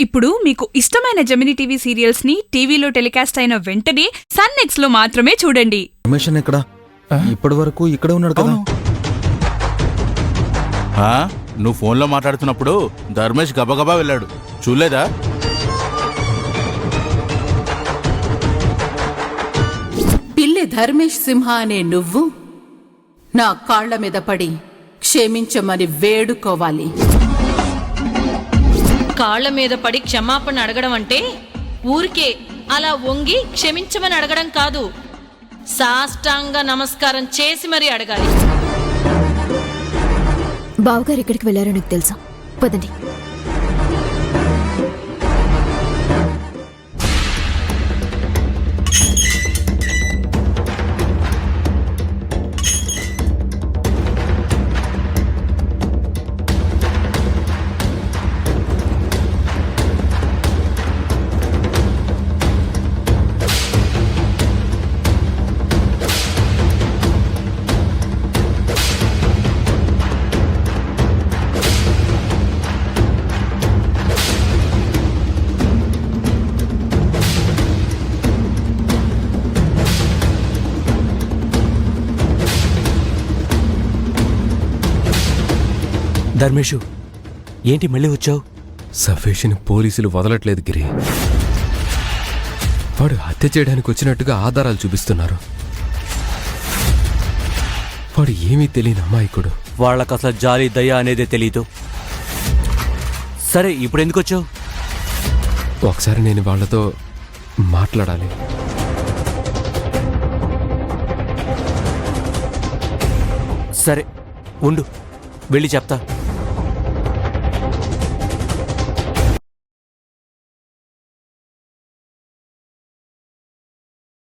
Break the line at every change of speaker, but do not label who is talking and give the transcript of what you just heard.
ఇప్పుడు మీకు ఇష్టమైన జెమినీ టీవీ సీరియల్స్ ని టీవీలో టెలికాస్ట్ అయిన వెంటనే సన్ నెక్స్ట్ లో మాత్రమే చూడండి.
రమేష్ ఎక్కడ? ఇప్పటి వరకు ఇక్కడే ఉన్నాడు కదా.
నువ్వు ఫోన్లో మాట్లాడుతున్నప్పుడు ధర్మేష్ గబగబా వెళ్ళాడు, చూడలేదా?
పిల్లి ధర్మేష్ సింహ అనే నువ్వు నా కాళ్ల మీద పడి క్షమించమని వేడుకోవాలి.
కాళ్ల మీద పడి క్షమాపణ అడగడం అంటే ఊరికే అలా వంగి క్షమించమని అడగడం కాదు, సాష్టాంగ నమస్కారం చేసి మరీ అడగాలి.
బావగారు ఎక్కడికి వెళ్ళారో నీకు తెలుసా? పదండి.
ధర్మేషు, ఏంటి మళ్ళీ వచ్చావు?
సఫేషిని పోలీసులు వదలట్లేదు గిరి. వాడు హత్య చేయడానికి వచ్చినట్టుగా ఆధారాలు చూపిస్తున్నారు. వాడు ఏమీ తెలియని అమాయకుడు.
వాళ్ళకు అసలు జాలి దయ అనేదే తెలీదు. సరే, ఇప్పుడు ఎందుకు వచ్చావు?
ఒకసారి నేను వాళ్ళతో మాట్లాడాలి.
సరే ఉండు, వెళ్ళి చెప్తా.